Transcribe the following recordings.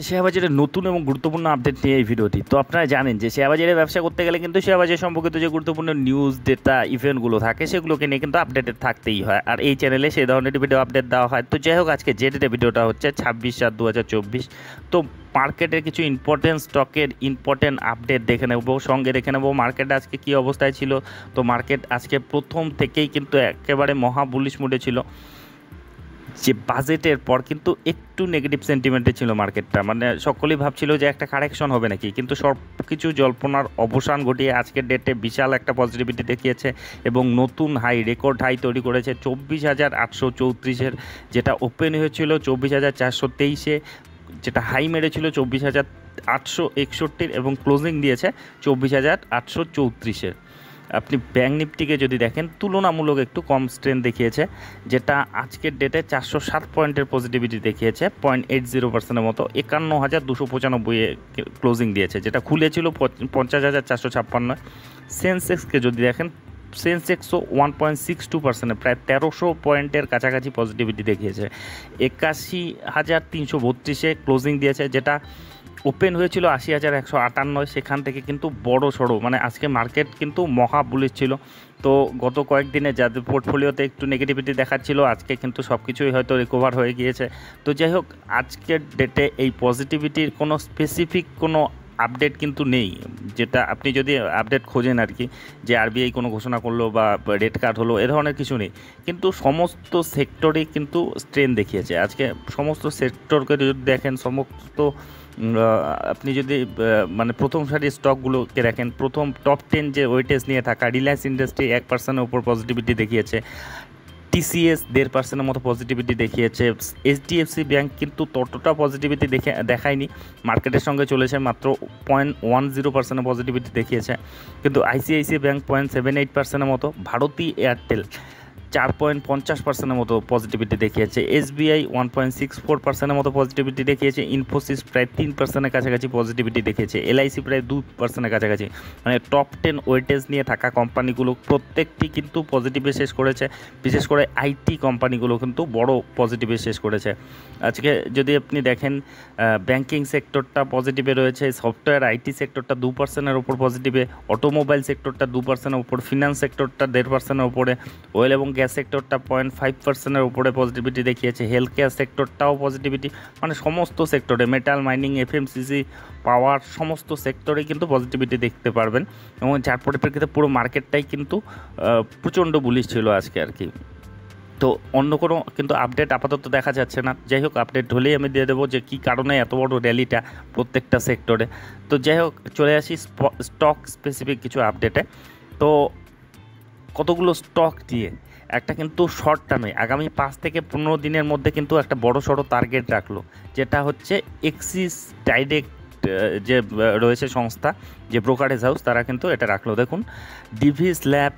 Share বাজারের নতুন এবং গুরুত্বপূর্ণ আপডেট নিয়ে এই ভিডিওটি। তো আপনারা জানেন যে শেয়ার বাজারে ব্যবসা করতে গেলে কিন্তু শেয়ার বাজার সম্পর্কিত যে গুরুত্বপূর্ণ নিউজ ডেটা ইভেন্টগুলো থাকে সেগুলোকে নিয়ে কিন্তু আপডেটেড থাকতেই হয়, আর এই চ্যানেলে সেই ধরনের ভিডিও আপডেট দেওয়া হয়। তো যাই হোক, আজকে যে ডেটে ভিডিওটা হচ্ছে 26/7/2024। তো মার্কেটের কিছু ইম্পর্টেন্ট স্টকের ইম্পর্টেন্ট আপডেট দেখে নেব, সঙ্গে দেখে নেব মার্কেট আজকে কী অবস্থায় ছিল। তো মার্কেট আজকে প্রথম থেকেই কিন্তু একেবারে মহা বুলিশ মুডে ছিল। যে বাজেটের পর কিন্তু একটু নেগেটিভ সেন্টিমেন্টে ছিল মার্কেটটা, মানে সকলেই ভাবছিল যে একটা কারেকশন হবে নাকি, কিন্তু সব কিছু জল্পনার অবসান ঘটিয়ে আজকের ডেটে বিশাল একটা পজিটিভিটি দেখিয়েছে এবং নতুন হাই, রেকর্ড হাই তৈরি করেছে 24,834-এর, যেটা ওপেন হয়েছিল 24,423-এ, যেটা হাই মেরেছিল 24,861 এবং ক্লোজিং দিয়েছে 24,834-এর। আপনি ব্যাঙ্ক নিফটিকে যদি দেখেন, তুলনামূলক একটু কম স্ট্রেন্থ দেখিয়েছে, যেটা আজকের ডেটে 407 পয়েন্টের পজিটিভিটি দেখিয়েছে, 0.80%-এর মতো, 51,295-এ ক্লোজিং দিয়েছে, যেটা খুলেছিল 50,456। সেন্সেক্সকে যদি দেখেন, সেন্সেক্সও 1.62%, প্রায় 1300 পয়েন্টের কাছাকাছি পজিটিভিটি দেখিয়েছে, 81,332-এ ক্লোজিং দিয়েছে, যেটা ওপেন হয়েছিল 80,158, সেখান থেকে কিন্তু বড় সড়ো, মানে আজকে মার্কেট কিন্তু মহা বুলিশ ছিল। তো গত কয়েকদিনে যাদের পোর্টফোলিওতে একটু নেগেটিভিটি দেখাচ্ছিল, আজকে কিন্তু সব কিছুই হয়তো রিকভার হয়ে গিয়েছে। তো যাই হোক, আজকের ডেটে এই পজিটিভিটির কোনো স্পেসিফিক কোনো আপডেট কিন্তু নেই, যেটা আপনি যদি আপডেট খোঁজেন আর কি, যে আরবিআই কোনো ঘোষণা করলো বা রেট কাট হলো, এ ধরনের কিছু নেই। কিন্তু সমস্ত সেক্টরে কিন্তু স্ট্রেন দেখিয়েছে আজকে। সমস্ত সেক্টরকে যদি দেখেন, সমস্ত আপনি যদি মানে প্রথম সারির স্টকগুলোকে দেখেন, প্রথম টপ 10 যে ওয়েটেজ নিয়ে থাকা, রিলায়েন্স ইন্ডাস্ট্রি 1%-এর উপর পজিটিভিটি দেখিয়েছে, টিসিএস 1.5%-এর মতো পজিটিভিটি দেখিয়েছে, এইচডিএফসি ব্যাঙ্ক কিন্তু ততটা পজিটিভিটি দেখায়নি, মার্কেটের সঙ্গে চলেছে, মাত্র 0.10% পজিটিভিটি দেখিয়েছে। কিন্তু আইসিআইসিআই ব্যাঙ্ক 0.78%-এর মতো, ভারতী এয়ারটেল 4.50%-এর মতো পজিটিভিটি দেখিয়েছে, এসবিআই 1.64%-এর মতো পজিটিভিটি দেখিয়েছে, ইনফোসিস প্রায় 3%-এর কাছাকাছি পজিটিভিটি দেখিয়েছে, এলআইসি প্রায় 2%-এর কাছাকাছি। মানে টপ 10 ওয়েটেজ নিয়ে থাকা কোম্পানিগুলো প্রত্যেকটি কিন্তু পজিটিভে শেষ করেছে, বিশেষ করে আইটি কোম্পানিগুলো কিন্তু বড় পজিটিভে শেষ করেছে আজকে। যদি আপনি দেখেন, ব্যাংকিং সেক্টরটা পজিটিভে রয়েছে, সফটওয়্যার আইটি সেক্টরটা 2%-এর উপর পজিটিভে, অটোমোবাইল সেক্টরটা 2%-এর উপর, ফিনান্স সেক্টরটা 1.5%-এর উপরে, ওয়েল এবং গ্যাস সেক্টরটা 0.5%-এর উপরে পজিটিভিটি দেখিয়েছে, হেলথ কেয়ার সেক্টরটাও পজিটিভিটি, মানে সমস্ত সেক্টরে, মেটাল, মাইনিং, এফএমসিজি, পাওয়ার, সমস্ত সেক্টরে কিন্তু পজিটিভিটি দেখতে পারবেন। এবং যার পরিপ্রেক্ষিতে পুরো মার্কেটটাই কিন্তু প্রচণ্ড বুলিশ ছিল আজকে আর কি। তো অন্য কোনো কিন্তু আপডেট আপাতত দেখা যাচ্ছে না। যাই হোক, আপডেট হলেই আমি দিয়ে দেবো যে কী কারণে এত বড় র্যালিটা প্রত্যেকটা সেক্টরে। তো যাই হোক, চলে আসি স্টক স্পেসিফিক কিছু আপডেটে। তো কতগুলো স্টক দিয়ে একটা কিন্তু শর্ট টার্মে আগামী 5 থেকে 15 দিনের মধ্যে কিন্তু একটা বড় সড়ো টার্গেট রাখলো, যেটা হচ্ছে এক্সিস ডাইরেক্ট যে রয়েছে সংস্থা, যে ব্রোকারেজ হাউস, তারা কিন্তু এটা রাখলো। দেখুন, ডিভিস ল্যাব,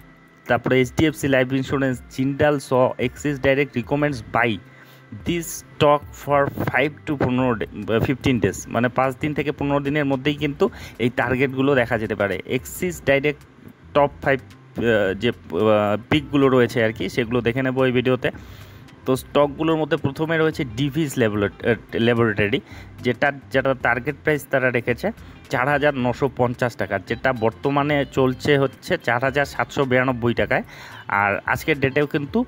তারপরে HDFC life insurance, Jindal Saw, Axis direct recommends buy this stock for 5 to 15 days, মানে 5 দিন থেকে 15 দিনের মধ্যেই কিন্তু এই টার্গেটগুলো দেখা যেতে পারে। এক্সিস ডাইরেক্ট টপ 5 যে পিকগুলো রয়েছে আর কি, সেগুলো দেখে নেব এই ভিডিওতে। তো স্টকগুলোর মধ্যে প্রথমে রয়েছে ডিভিস ল্যাবরেটরি, যেটা টার্গেট প্রাইস তারা রেখেছে 4,950 টাকা, যেটা বর্তমানে চলছে হচ্ছে 4,792 টাকায়, আর আজকের ডেটেও কিন্তু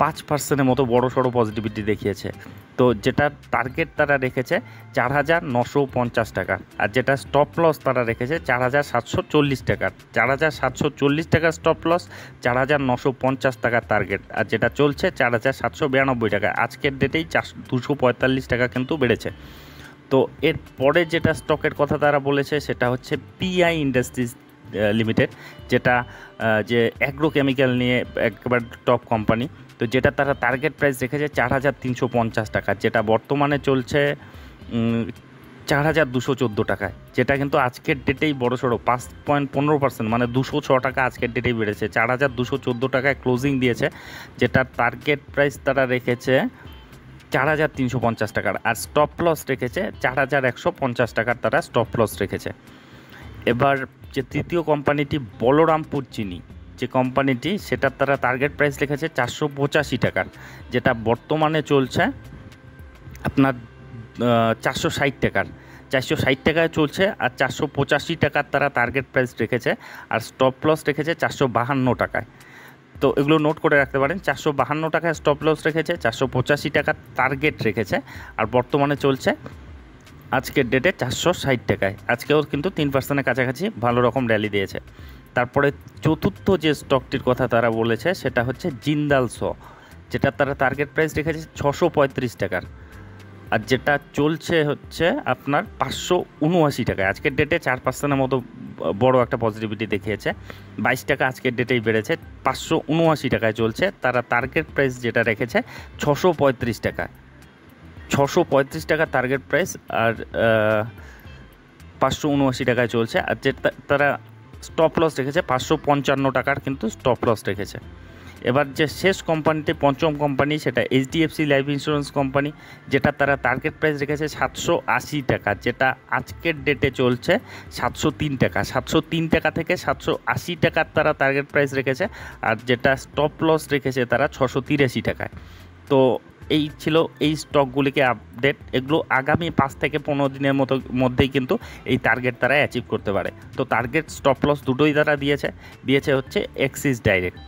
5%-এর মতো বড় সড়ো পজিটিভিটি দেখিয়েছে। তো যেটা টার্গেট তারা রেখেছে 4,950 টাকা, আর যেটা স্টপ লস তারা রেখেছে 4,740 টাকা। 4,740 টাকা স্টপ লস, 4,950 টাকার টার্গেট, আর যেটা চলছে 4,792 টাকা। আজকের ডেটেই 245 টাকা কিন্তু বেড়েছে। তো এর পরে যেটা স্টকের কথা তারা বলেছে সেটা হচ্ছে পিআই ইন্ডাস্ট্রিজ লিমিটেড, যেটা যে অ্যাগ্রোকেমিক্যাল নিয়ে একেবারে টপ কোম্পানি। তো যেটা তারা টার্গেট প্রাইস রেখেছে 4,350 টাকা, যেটা বর্তমানে চলছে 4,214 টাকায়, যেটা কিন্তু আজকের ডেটেই বড় সড়ো 5.15%, মানে 206 টাকা আজকের ডেটেই বেড়েছে, 4,214 টাকায় ক্লোজিং দিয়েছে, যেটা টার্গেট প্রাইস তারা রেখেছে 4,350 টাকার, আর স্টপ লস রেখেছে 4,150 টাকার তারা স্টপ লস রেখেছে। এবার যে তৃতীয় কোম্পানিটি বলরামপুর চিনি, যে কোম্পানিটি, সেটার তারা টার্গেট প্রাইস রেখেছে 485 টাকার, যেটা বর্তমানে চলছে আপনার 460 টাকার, 460 টাকায় চলছে। আর 485 টাকার তারা টার্গেট প্রাইস রেখেছে, আর স্টপ লস রেখেছে 452 টাকায়। তো এগুলো নোট করে রাখতে পারেন। 452 টাকায় স্টপ লস রেখেছে, 485 টাকার টার্গেট রেখেছে, আর বর্তমানে চলছে আজকের ডেটে 460 টাকায়। আজকেও কিন্তু 3%-এর কাছাকাছি ভালো রকম র্যালি দিয়েছে। তারপরে চতুর্থ যে স্টকটির কথা তারা বলেছে সেটা হচ্ছে জিন্দাল শ, যেটা তারা টার্গেট প্রাইস রেখেছে 635 টাকার, আর যেটা চলছে হচ্ছে আপনার 579 টাকায়। আজকের ডেটে 4%-এর মতো বড় একটা পজিটিভিটি দেখিয়েছে। 22 টাকা আজকের ডেটেই বেড়েছে, 579 টাকায় চলছে। তারা টার্গেট প্রাইস যেটা রেখেছে 635 টাকা, 635 টাকা টার্গেট প্রাইস, আর 579 টাকায় চলছে। আর যেটা তারা স্টপ লস রেখেছে 555 টাকার কিন্তু স্টপ লস রেখেছে। এবার যে শেষ কোম্পানিটি, পঞ্চম কোম্পানি, সেটা এইচডিএফসি লাইফ ইন্স্যুরেন্স কোম্পানি, যেটা তারা টার্গেট প্রাইস রেখেছে 780 টাকা, যেটা আজকের ডেটে চলছে 703 টাকা। 703 টাকা থেকে 780 টাকার তারা টার্গেট প্রাইস রেখেছে, আর যেটা স্টপ লস রেখেছে তারা 683 টাকায়। তো এই ছিল এই স্টকগুলিকে আপডেট। এগুলো আগামী 5 থেকে 15 দিনের মধ্যেই কিন্তু এই টার্গেট তারা অ্যাচিভ করতে পারে। তো টার্গেট স্টপ লস দুটোই তারা দিয়েছে হচ্ছে অ্যাক্সিস ডাইরেক্ট।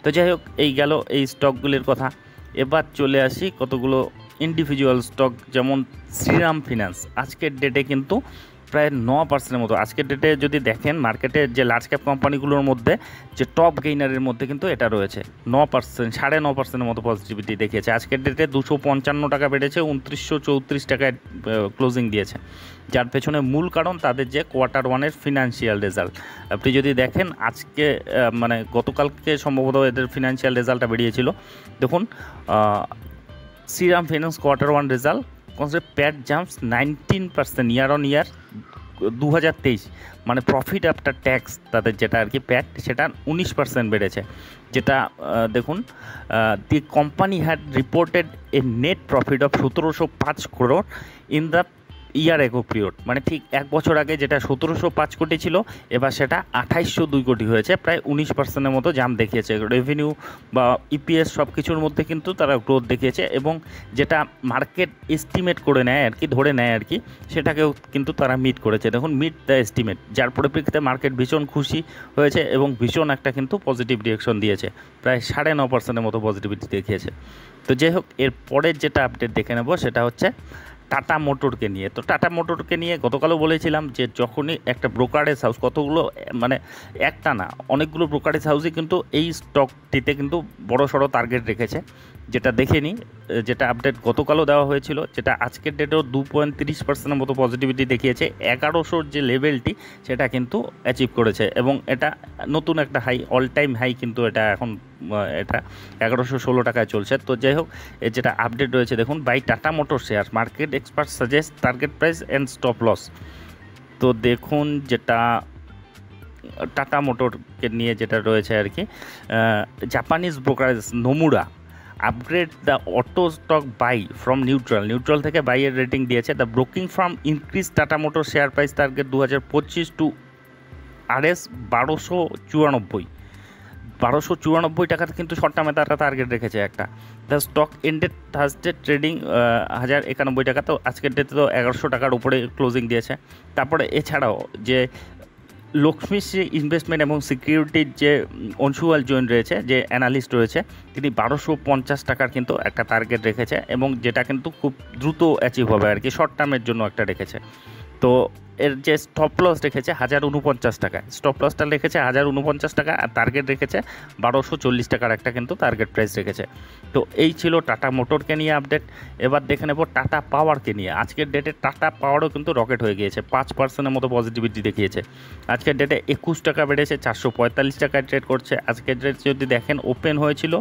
তো যাই হোক, এই গেল এই স্টকগুলির কথা। এবার চলে আসি কতগুলো ইন্ডিভিজুয়াল স্টক, যেমন শ্রীরাম ফিন্যান্স। আজকের ডেটে কিন্তু প্রায় 9%-এর মতো, আজকের ডেটে যদি দেখেন মার্কেটের যে লার্জ ক্যাপ কোম্পানিগুলোর মধ্যে যে টপ গেইনারের মধ্যে কিন্তু এটা রয়েছে। 9%, 9.5%-এর মতো পজিটিভিটি দেখিয়েছে। আজকের ডেটে 255 টাকা বেড়েছে, 2934 টাকায় ক্লোজিং দিয়েছে, যার পেছনে মূল কারণ তাদের যে Q1-এর ফিনান্সিয়াল রেজাল্ট। আপনি যদি দেখেন আজকে মানে গতকালকে সম্ভবত এদের ফিনান্সিয়াল রেজাল্টটা বেরিয়েছিল। দেখুন Shriram finance Q1 result PAT jumps 19% year on year 2023, মানে প্রফিট আফটার ট্যাক্স তাদের যেটা আর কি প্যাট, সেটা 19% বেড়েছে। যেটা দেখুন, the company had reported A net profit of 1705 crore in the year এগো পিরিয়ড, মানে ঠিক এক বছর আগে যেটা 1705 কোটি ছিল, এবার সেটা 2802 কোটি হয়েছে, প্রায় 19%-এর মতো জাম্প দেখিয়েছে। রেভিনিউ বা ইপিএস সব কিছুর মধ্যে কিন্তু তারা গ্রোথ দেখিয়েছে, এবং যেটা মার্কেট এস্টিমেট করে নেয় আর কি, ধরে নেয় আর কি, সেটাকেও কিন্তু তারা মিট করেছে। দেখুন, মিট দ্য এস্টিমেট, যার পরিপ্রেক্ষিতে মার্কেট ভীষণ খুশি হয়েছে এবং ভীষণ একটা কিন্তু পজিটিভ রিয়াকশন দিয়েছে, প্রায় 9.5%-এর মতো পজিটিভিটি দেখিয়েছে। তো যাই হোক, এর পরের যেটা আপডেট দেখে নেব সেটা হচ্ছে টাটা মোটরকে নিয়ে। তো টাটা মোটরকে নিয়ে গতকালও বলেছিলাম যে যখনই একটা ব্রোকারেজ হাউস, কতগুলো মানে একটা না অনেকগুলো ব্রোকারেজ হাউসই কিন্তু এই স্টকটিতে কিন্তু বড় সড়ো টার্গেট রেখেছে, যেটা দেখে নিই, যেটা আপডেট গতকালও দেওয়া হয়েছিল, যেটা আজকের ডেটেও 2.30%-এর মতো পজিটিভিটি দেখিয়েছে। 1100 যে লেভেলটি সেটা কিন্তু অ্যাচিভ করেছে, এবং এটা নতুন একটা হাই, অল টাইম হাই কিন্তু এটা এখন, এটা 1116 টাকায় চলছে। তো যাই হোক, এর যেটা আপডেট রয়েছে দেখুন, buy Tata motor share, market expert suggest target price and stop loss. তো দেখুন, যেটা টাটা মোটরকে নিয়ে যেটা রয়েছে আর কি, Japanese brokerage Nomura upgrade the auto stock buy from neutral থেকে বাইয়ের রেটিং দিয়েছে। The broking firm increase Tata motor share price target 2025 to RS 1294 টাকাতে কিন্তু শর্ট টার্মে তারা টার্গেট রেখেছে একটা। The stock ended Thursday trading 1091 টাকা, তো আজকের ডেটে তো 1100 টাকার উপরে ক্লোজিং দিয়েছে। তারপরে এছাড়াও যে লক্ষ্মী ইনভেস্টমেন্ট এবং সিকিউরিটির যে অংশুয়াল জয়েন রয়েছে, যে অ্যানালিস্ট রয়েছে, তিনি 1250 টাকার কিন্তু একটা টার্গেট রেখেছে, এবং যেটা কিন্তু খুব দ্রুত অ্যাচিভ হবে আর কি, শর্ট টার্মের জন্য একটা রেখেছে। তো এর যে স্টপ লস রেখেছে 1049 টাকায়, স্টপ লসটা রেখেছে 1049 টাকা, আর টার্গেট রেখেছে 1240 টাকার একটা কিন্তু টার্গেট প্রাইস রেখেছে। তো এই ছিল টাটা মোটরকে নিয়ে আপডেট। এবার দেখে নেব টাটা পাওয়ারকে নিয়ে। আজকের ডেটে টাটা পাওয়ারও কিন্তু রকেট হয়ে গিয়েছে, 5%-এর মতো পজিটিভিটি দেখিয়েছে। আজকের ডেটে 21 টাকা বেড়েছে, 445 টাকায় ট্রেড করছে। আজকের ডেট যদি দেখেন, ওপেন হয়েছিল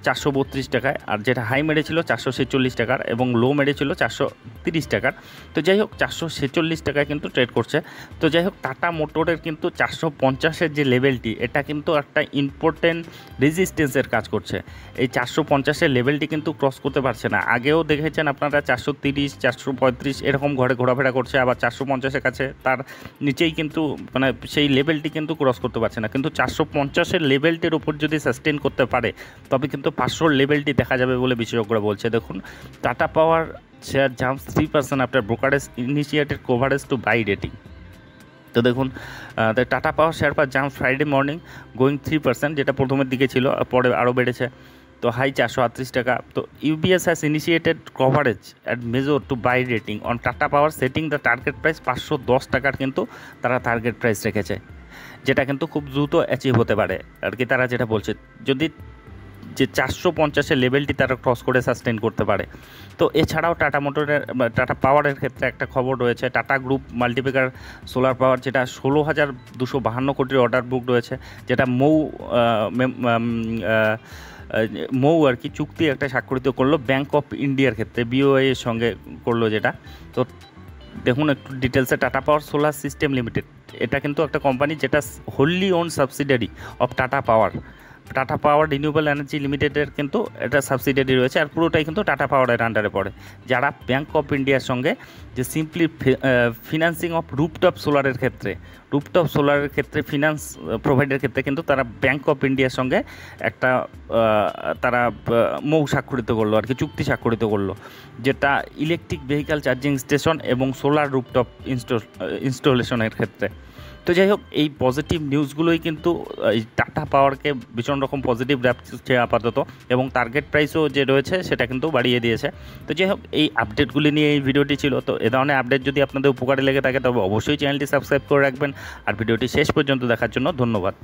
432 টাকায়, আর যেটা হাই মেরেছিল 446 টাকার, এবং লো মেরেছিল 430 টাকার। তো যাই হোক, 446 টাকায় কিন্তু ট্রেড করছে। তো যাই হোক, টাটা মোটরের কিন্তু 450-এর যে লেভেলটি, এটা কিন্তু একটা ইম্পর্টেন্ট রেজিস্ট্যান্সের কাজ করছে। এই 450-এর লেভেলটি কিন্তু ক্রস করতে পারছে না। আগেও দেখেছেন আপনারা 430, 435 এরকম ঘরে ঘোরাফেরা করছে, আবার 450-এর কাছে, তার নিচেই কিন্তু মানে সেই লেভেলটি কিন্তু ক্রস করতে পারছে না। কিন্তু 450-এর লেভেলটির উপর যদি সাস্টেন করতে পারে, তবে কিন্তু 500 লেভেলটি দেখা যাবে বলে বিশেষজ্ঞরা বলছে। দেখুন, Tata power share jumps 3% after brokerage initiated coverage to buy rating. তো দেখুন Tata power share per jump Friday morning going 3%, যেটা প্রথমের দিকে ছিল, পরে আরও বেড়েছে। তো হাই 438 টাকা। তো UBS has initiated coverage at major to buy rating on Tata power setting the target price 510 টাকার কিন্তু তারা টার্গেট প্রাইস রেখেছে, যেটা কিন্তু খুব দ্রুত অ্যাচিভ হতে পারে আর কি। তারা যেটা বলছে যদি যে 450-এর লেভেলটি তারা ক্রস করে সাস্টেন করতে পারে। তো এছাড়াও টাটা মোটরের টাটা পাওয়ারের ক্ষেত্রে একটা খবর রয়েছে, টাটা গ্রুপ মাল্টিপ্যাকার সোলার পাওয়ার, যেটা 16,252 কোটির অর্ডার বুক রয়েছে, যেটা মৌ আর কি চুক্তি একটা স্বাক্ষরিত করলো ব্যাঙ্ক অফ ইন্ডিয়ার ক্ষেত্রে, বিওআই এর সঙ্গে করলো যেটা। তো দেখুন একটু ডিটেলসে, Tata power solar system limited, এটা কিন্তু একটা কোম্পানি যেটা wholly own subsidiary of Tata power. Tata power renewable energy লিমিটেডের কিন্তু এটা সাবসিডিয়ারি রয়েছে, আর পুরোটাই কিন্তু টাটা পাওয়ারের আন্ডারে পড়ে, যারা ব্যাঙ্ক অফ ইন্ডিয়ার সঙ্গে যে সিম্পলি ফিনান্সিং অফ রুফটপ সোলারের ক্ষেত্রে ফিনান্স প্রোভাইডের ক্ষেত্রে কিন্তু তারা ব্যাঙ্ক অফ ইন্ডিয়ার সঙ্গে একটা তারা স্বাক্ষরিত করলো আর কি, চুক্তি স্বাক্ষরিত করলো, যেটা ইলেকট্রিক ভেহিক্যাল চার্জিং স্টেশন এবং সোলার রুফটপ ইনস্টলেশনের ক্ষেত্রে। তো যাই হোক, এই পজিটিভ নিউজগুলোই কিন্তু এই টাটা পাওয়ারকে ভীষণ রকম পজিটিভ রাখছে আপাতত, এবং টার্গেট প্রাইসও যে রয়েছে সেটা কিন্তু বাড়িয়ে দিয়েছে। তো যাই হোক, এই আপডেটগুলি নিয়ে এই ভিডিওটি ছিল। তো এ ধরনের আপডেট যদি আপনাদের উপকারে লেগে থাকে তবে অবশ্যই চ্যানেলটি সাবস্ক্রাইব করে রাখবেন, আর ভিডিওটি শেষ পর্যন্ত দেখার জন্য ধন্যবাদ।